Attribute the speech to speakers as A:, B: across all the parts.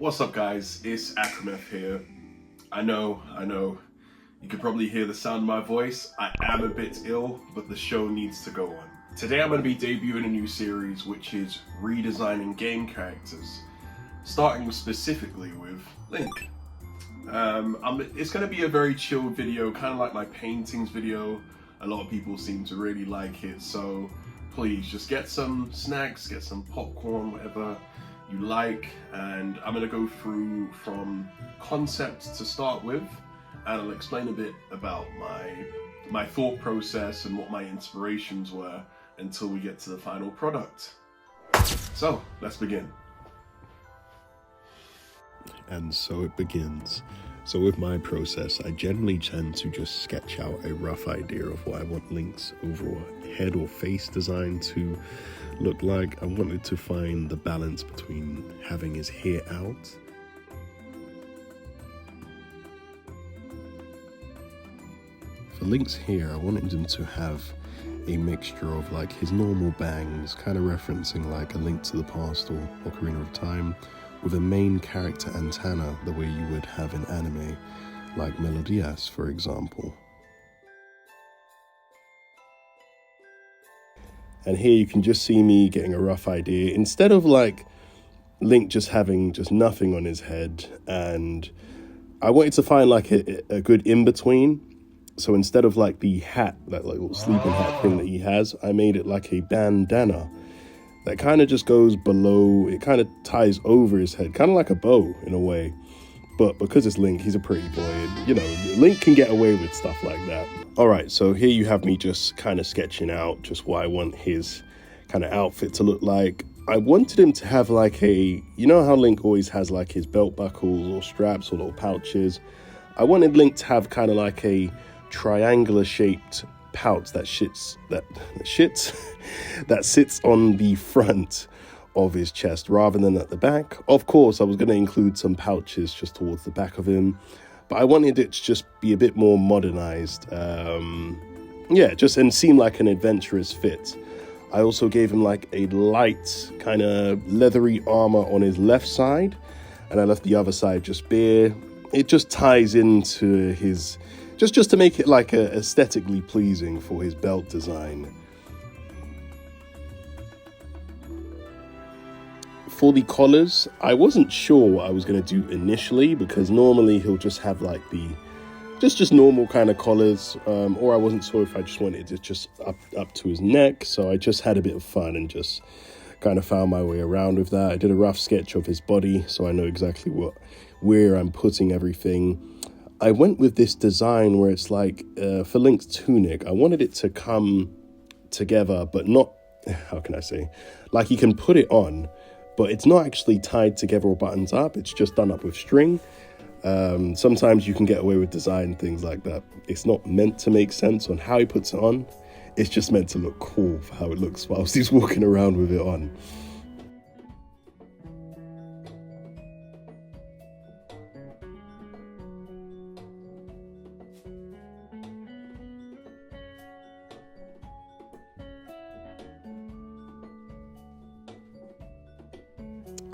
A: What's up guys, it's Akrameth here. I know, you can probably hear the sound of my voice. I am a bit ill, but the show needs to go on. Today I'm going to be debuting a new series which is redesigning game characters, starting specifically with Link. It's going to be a very chilled video, kind of like my paintings video. A lot of people seem to really like it, so please just get some snacks, get some popcorn, whatever you like, and I'm going to go through from concept to start with, and I'll explain a bit about my thought process and what my inspirations were until we get to the final product. So let's begin.
B: And so it begins. So with my process, I generally tend to just sketch out a rough idea of what I want Link's overall head or face design to look like. I wanted to find the balance between having his hair out for Link's hair. I wanted him to have a mixture of like his normal bangs, kind of referencing like A Link to the Past or Ocarina of Time, with a main character antenna the way you would have in anime, like Melodias, for example. And here you can just see me getting a rough idea. Instead of like Link just having just nothing on his head, and I wanted to find like a good in-between. So instead of like the hat, that like little sleeping hat thing that he has, I made it like a bandana that kind of just goes below, it kind of ties over his head, kind of like a bow in a way. But because it's Link, he's a pretty boy, and you know, Link can get away with stuff like that. All right, so here you have me just kind of sketching out just what I want his kind of outfit to look like. I wanted him to have like a, you know how Link always has like his belt buckles or straps or little pouches? I wanted Link to have kind of like a triangular shaped pouch that sits on the front of his chest rather than at the back. Of course, I was going to include some pouches just towards the back of him, but I wanted it to just be a bit more modernized. Just and seem like an adventurous fit. I also gave him like a light kind of leathery armor on his left side, and I left the other side just bare. It just ties into his, just to make it like aesthetically pleasing for his belt design. For the collars, I wasn't sure what I was going to do initially, because normally he'll just have like the just normal kind of collars, or I wasn't sure if I just wanted it just up to his neck. So I just had a bit of fun and just kind of found my way around with that. I did a rough sketch of his body so I know exactly where I'm putting everything. I went with this design where it's like, for Link's tunic, I wanted it to come together, but not, how can I say, like he can put it on, but it's not actually tied together or buttons up. It's just done up with string. Sometimes you can get away with design things like that. It's not meant to make sense on how he puts it on. It's just meant to look cool for how it looks whilst he's walking around with it on.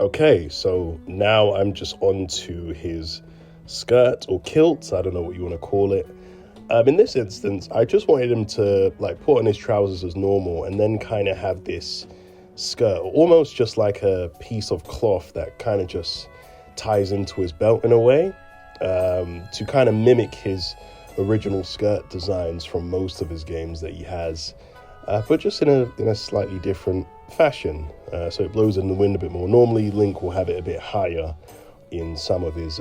B: Okay, so now I'm just on to his skirt or kilt. I don't know what you want to call it. In this instance, I just wanted him to like put on his trousers as normal and then kind of have this skirt, almost just like a piece of cloth that kind of just ties into his belt in a way, to kind of mimic his original skirt designs from most of his games that he has, but just in a slightly different fashion, so it blows in the wind a bit more. Normally Link will have it a bit higher in some of his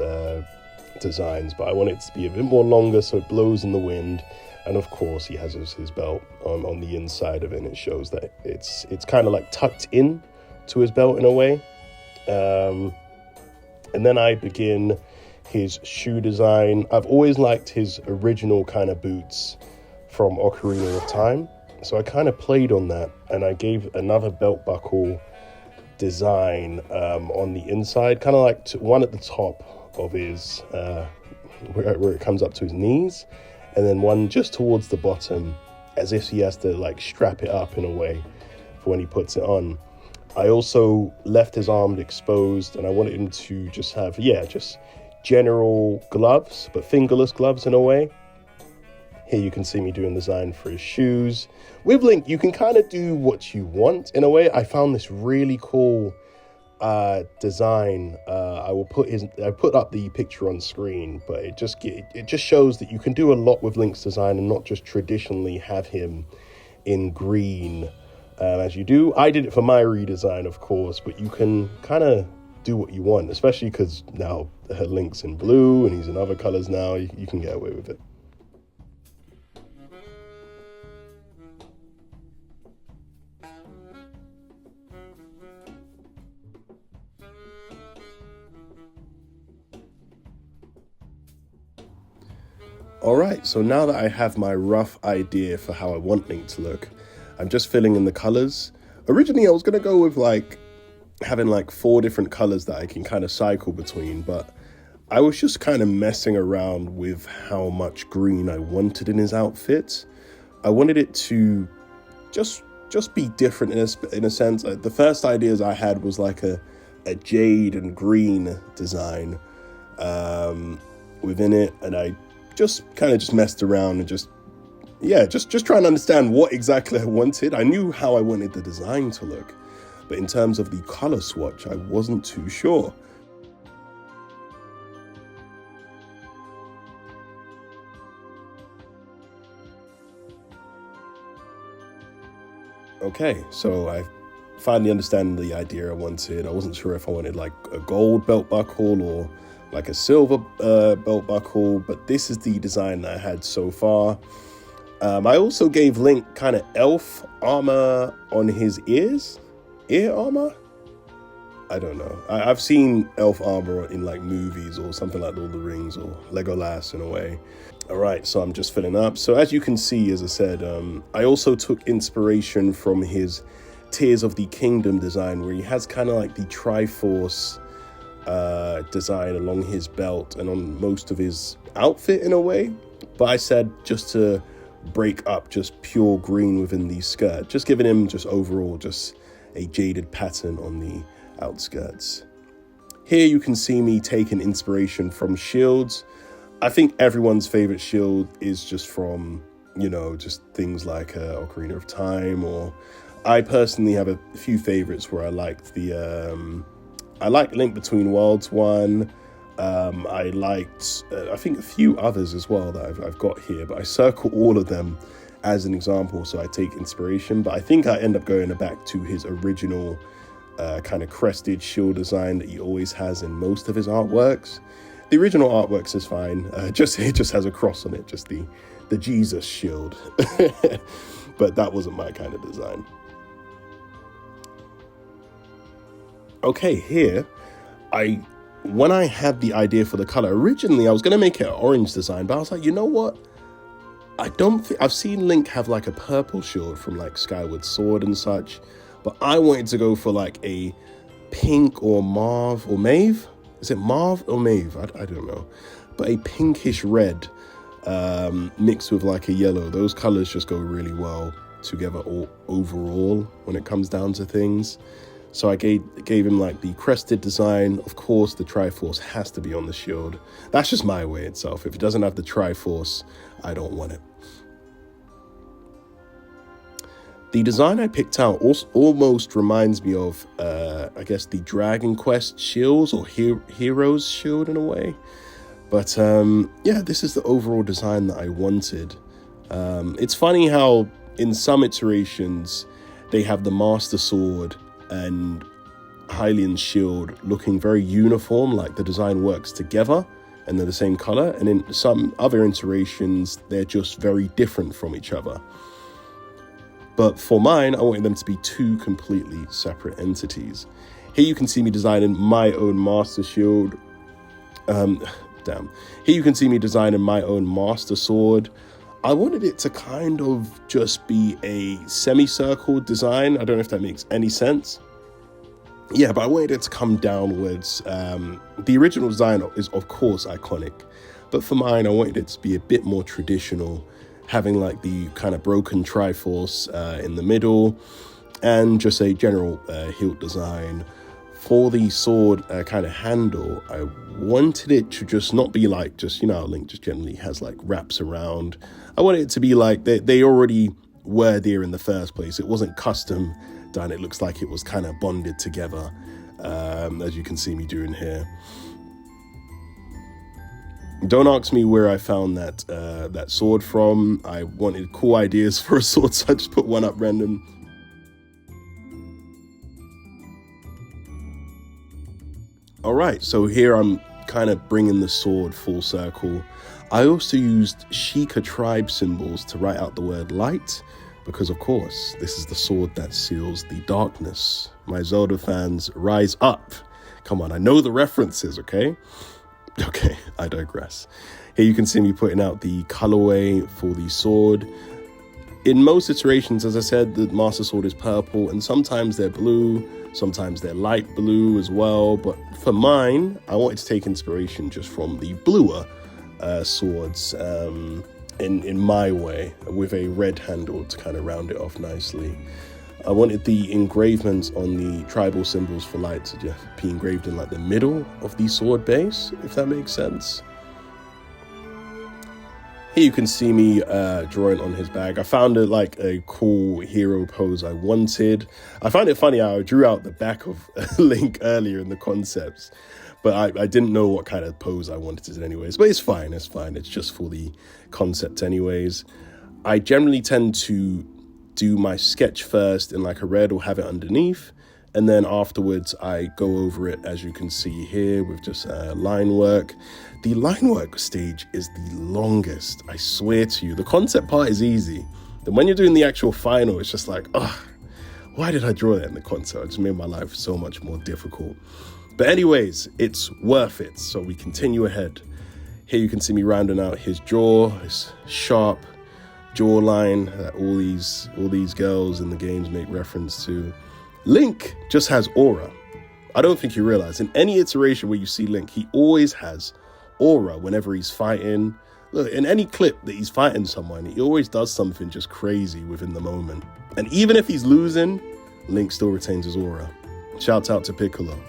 B: designs, but I want it to be a bit more longer so it blows in the wind. And of course he has his belt on the inside of it, and it shows that it's kind of like tucked in to his belt in a way. And then I begin his shoe design. I've always liked his original kind of boots from Ocarina of Time, so I kind of played on that, and I gave another belt buckle design on the inside, kind of like one at the top of his, where it comes up to his knees, and then one just towards the bottom, as if he has to like strap it up in a way for when he puts it on. I also left his arm exposed, and I wanted him to just have, just general gloves, but fingerless gloves in a way. Here you can see me doing the design for his shoes. With Link, you can kind of do what you want in a way. I found this really cool design. I put up the picture on screen, but it just shows that you can do a lot with Link's design and not just traditionally have him in green as you do. I did it for my redesign, of course, but you can kind of do what you want, especially because now Link's in blue and he's in other colors now. You can get away with it. Alright, so now that I have my rough idea for how I want Link to look, I'm just filling in the colors. Originally I was going to go with having 4 different colors that I can kind of cycle between, but I was just kind of messing around with how much green I wanted in his outfit. I wanted it to just be different in a sense. The first ideas I had was like a jade and green design within it, and I just messed around and just trying to understand what exactly I wanted. I knew how I wanted the design to look, but in terms of the color swatch, I wasn't too sure. Okay, so I finally understand the idea I wanted. I wasn't sure if I wanted like a gold belt buckle or like a silver belt buckle, but this is the design that I had so far. I also gave Link kind of elf armor on his ears. Ear armor? I don't know. I've seen elf armor in like movies or something like Lord of the Rings or Legolas in a way. All right, so I'm just filling up. So as you can see, as I said, I also took inspiration from his Tears of the Kingdom design, where he has kind of like the Triforce design along his belt and on most of his outfit in a way. But I said just to break up just pure green within the skirt, just giving him just overall just a jaded pattern on the outskirts. Here you can see me taking inspiration from shields. I think everyone's favorite shield is just from, just things like Ocarina of Time, or I personally have a few favorites where I liked I like Link Between Worlds one. I liked, I think, a few others as well that I've got here, but I circle all of them as an example, so I take inspiration. But I think I end up going back to his original kind of crested shield design that he always has in most of his artworks. The original artworks is fine. It just has a cross on it, just the Jesus shield. But that wasn't my kind of design. Okay, here, when I had the idea for the color, originally I was going to make it an orange design, but I was like, you know what? I don't think I've seen Link have like a purple shield from like Skyward Sword and such, but I wanted to go for like a pink or mauve or mauve. Is it mauve or mauve? I don't know, but a pinkish red mixed with like a yellow. Those colors just go really well together overall when it comes down to things. So I gave him like the crested design. Of course, the Triforce has to be on the shield. That's just my way itself. If it doesn't have the Triforce, I don't want it. The design I picked out almost reminds me of, I guess, the Dragon Quest shields or Heroes shield in a way. But this is the overall design that I wanted. It's funny how in some iterations they have the Master Sword and Hylian's shield looking very uniform, like the design works together and they're the same color. And in some other iterations, they're just very different from each other. But for mine, I wanted them to be two completely separate entities. Here you can see me designing my own Master Shield. Here you can see me designing my own Master Sword. I wanted it to kind of just be a semicircle design. I don't know if that makes any sense. Yeah, but I wanted it to come downwards. The original design is, of course, iconic. But for mine, I wanted it to be a bit more traditional, having like the kind of broken Triforce in the middle. and just a general hilt design. For the sword kind of handle, I wanted it to just not be like just, you know, Link just generally has like wraps around. I wanted it to be like they already were there in the first place. It wasn't custom done. It looks like it was kind of bonded together, as you can see me doing here. Don't ask me where I found that sword from. I wanted cool ideas for a sword, so I just put one up random. All right, so here I'm kind of bringing the sword full circle. I also used Sheikah tribe symbols to write out the word light, because of course, this is the sword that seals the darkness. My Zelda fans, rise up. Come on, I know the references, okay? Okay, I digress. Here you can see me putting out the colorway for the sword. In most iterations, as I said, the Master Sword is purple, and sometimes they're blue, sometimes they're light blue as well. But for mine, I wanted to take inspiration just from the bluer swords in my way, with a red handle to kind of round it off nicely. I wanted the engravements on the tribal symbols for light to just be engraved in like the middle of the sword base, if that makes sense. Here you can see me drawing on his bag. I found it like a cool hero pose I wanted. I find it funny how I drew out the back of Link earlier in the concepts, but I didn't know what kind of pose I wanted to do anyways. But it's fine, it's fine. It's just for the concept anyways. I generally tend to do my sketch first in like a red or have it underneath. And then afterwards, I go over it, as you can see here, with just line work. The line work stage is the longest, I swear to you. The concept part is easy. Then when you're doing the actual final, it's just like, oh, why did I draw that in the concept? It just made my life so much more difficult. But anyways, it's worth it. So we continue ahead. Here you can see me rounding out his jaw, his sharp jawline that all these girls in the games make reference to. Link just has aura. I don't think you realize in any iteration where you see Link, he always has aura whenever he's fighting. Look, in any clip that he's fighting someone, he always does something just crazy within the moment. And even if he's losing, Link still retains his aura. Shouts out to Piccolo.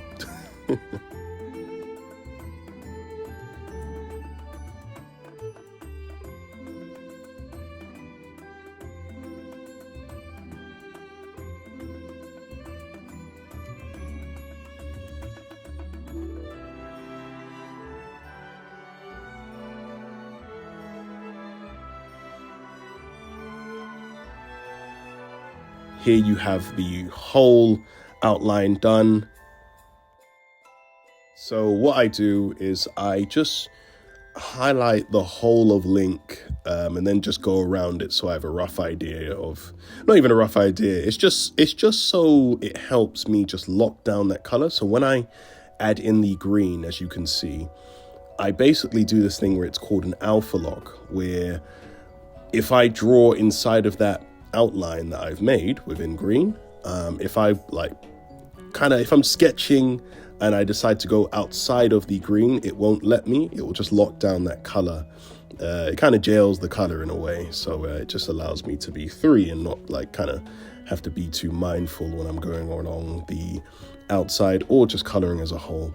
B: Here you have the whole outline done. So what I do is I just highlight the whole of Link and then just go around it so I have a rough idea of, not even a rough idea, it's just so it helps me just lock down that color. So when I add in the green, as you can see, I basically do this thing where it's called an alpha lock, where if I draw inside of that outline that I've made within green, if I'm sketching and I decide to go outside of the green, it won't let me. It will just lock down that color. It kind of jails the color in a way, so it just allows me to be free and not like kind of have to be too mindful when I'm going along the outside or just coloring as a whole.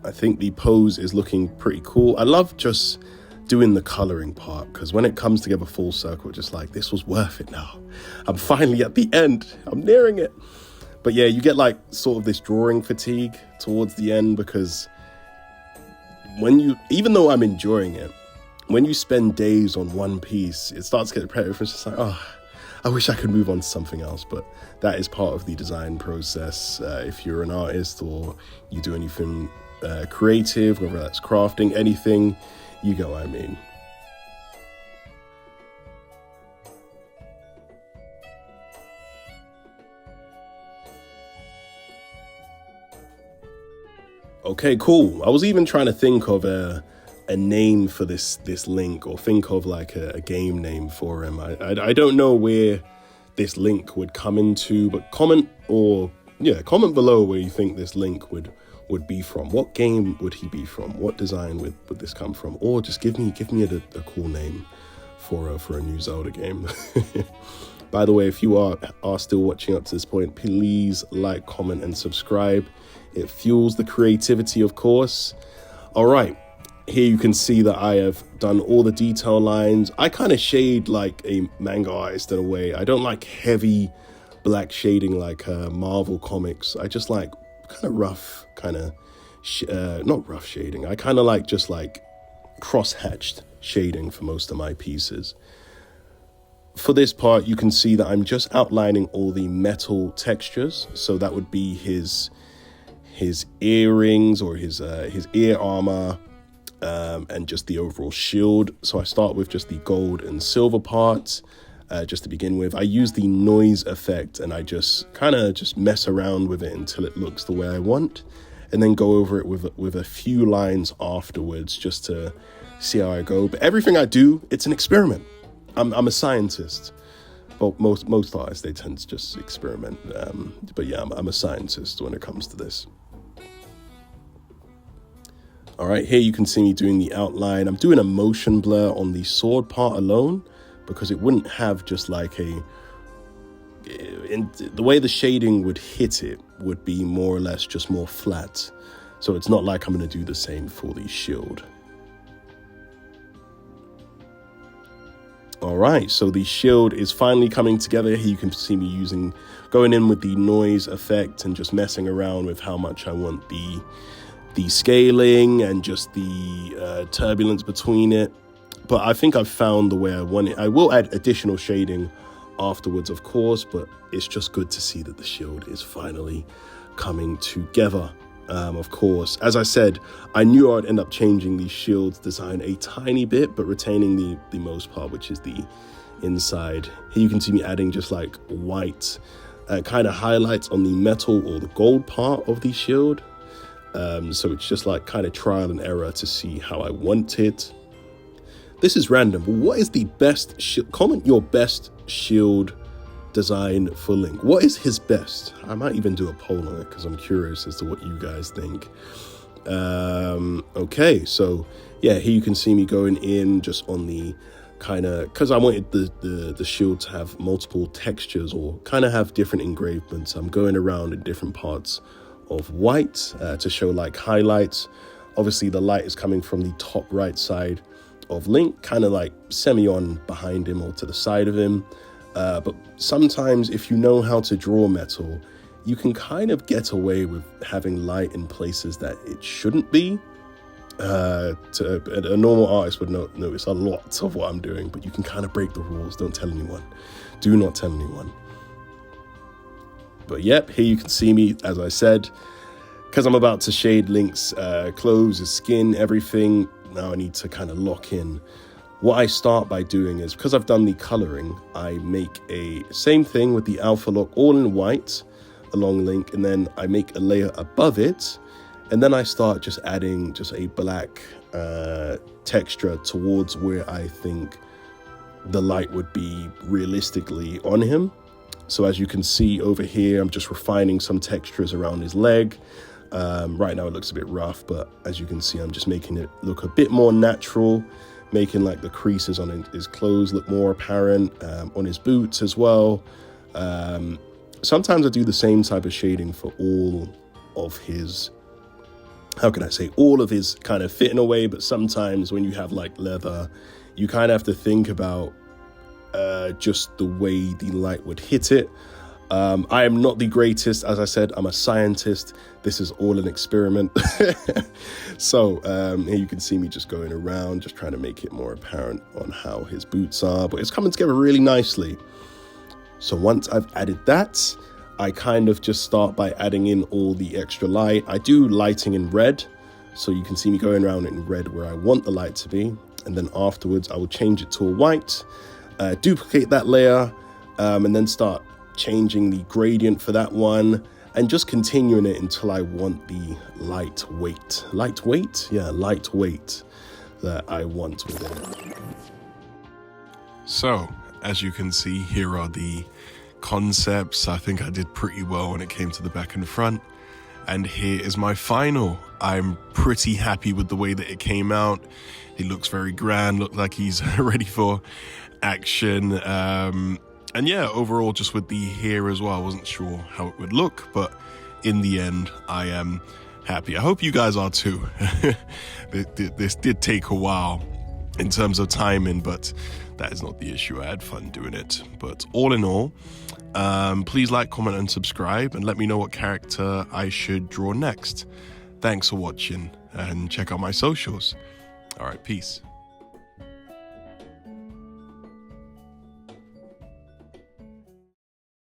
B: I think the pose is looking pretty cool. I love just doing the coloring part, because when it comes together full circle, just like, this was worth it now. I'm finally at the end. I'm nearing it. But yeah, you get like sort of this drawing fatigue towards the end, because even though I'm enjoying it, when you spend days on one piece, it starts to get repetitive. It's just like, oh, I wish I could move on to something else. But that is part of the design process. If you're an artist or you do anything creative, whether that's crafting, anything, you get what I mean. Okay, cool. I was even trying to think of a name for this Link, or think of like a game name for him. I don't know where this Link would come into, but comment below where you think this Link would be from. What game would he be from? What design would this come from? Or just give me a cool name. for a new Zelda game. By the way, if you are still watching up to this point, please like, comment, and subscribe. It fuels the creativity, of course. All right, here you can see that I have done all the detail lines. I kind of shade like a manga artist in a way. I don't like heavy black shading like Marvel comics. I just like kind of rough, kind of, not rough shading. I kind of like just like cross-hatched shading for most of my pieces. For this part, you can see that I'm just outlining all the metal textures. So that would be his earrings or his ear armor, and just the overall shield. So I start with just the gold and silver parts, just to begin with. I use the noise effect and I just kind of just mess around with it until it looks the way I want, and then go over it with a few lines afterwards just to see how I go. But everything I do, it's an experiment. I'm a scientist. Well, most artists, they tend to just experiment. But yeah, I'm a scientist when it comes to this. All right, here you can see me doing the outline. I'm doing a motion blur on the sword part alone because it wouldn't have just like the way the shading would hit it would be more or less just more flat. So it's not like I'm going to do the same for the shield. All right, so the shield is finally coming together. Here you can see me going in with the noise effect and just messing around with how much I want the scaling and just the turbulence between it. But I think I've found the way I want it. I will add additional shading afterwards, of course, but it's just good to see that the shield is finally coming together. Of course, as I said, I knew I'd end up changing the shield's design a tiny bit, but retaining the most part, which is the inside. Here you can see me adding just like white kind of highlights on the metal or the gold part of the shield. So it's just like kind of trial and error to see how I want it. This is random, but what is the best shield? Comment your best shield design for Link. What is his best? I might even do a poll on it because I'm curious as to what you guys think. Okay, so yeah, here you can see me going in just on the kind of, because I wanted the shield to have multiple textures or kind of have different engravements. I'm going around in different parts of white to show like highlights. Obviously the light is coming from the top right side of Link, kind of like semi-on behind him or to the side of him. But sometimes if you know how to draw metal, you can kind of get away with having light in places that it shouldn't be. A normal artist would notice a lot of what I'm doing, but you can kind of break the rules. Don't tell anyone. Do not tell anyone. But yep, here you can see me, as I said, because I'm about to shade Link's clothes, his skin, everything. Now I need to kind of lock in. What I start by doing is, because I've done the coloring, I make a same thing with the alpha lock all in white along Link, and then I make a layer above it, and then I start just adding just a black texture towards where I think the light would be realistically on him. So as you can see over here, I'm just refining some textures around his leg. Right now it looks a bit rough, but as you can see, I'm just making it look a bit more natural, making like the creases on his clothes look more apparent, on his boots as well. Sometimes I do the same type of shading for all of his, how can I say, all of his kind of fit in a way, but sometimes when you have like leather, you kind of have to think about just the way the light would hit it. I am not the greatest, as I said, I'm a scientist. This is all an experiment. So here you can see me just going around, just trying to make it more apparent on how his boots are, but it's coming together really nicely. So once I've added that, I kind of just start by adding in all the extra light. I do lighting in red, so you can see me going around in red where I want the light to be. And then afterwards, I will change it to a white, duplicate that layer, and then start changing the gradient for that one, and just continuing it until I want the lightweight that I want within it. So, as you can see, here are the concepts. I think I did pretty well when it came to the back and front. And here is my final
A: I'm pretty happy with the way that it came out. He looks very grand, looked like he's ready for action. And yeah, overall, just with the hair as well, I wasn't sure how it would look, but in the end, I am happy. I hope you guys are too. This did take a while in terms of timing, but that is not the issue. I had fun doing it. But all in all, please like, comment, and subscribe, and let me know what character I should draw next. Thanks for watching, and check out my socials. All right, peace.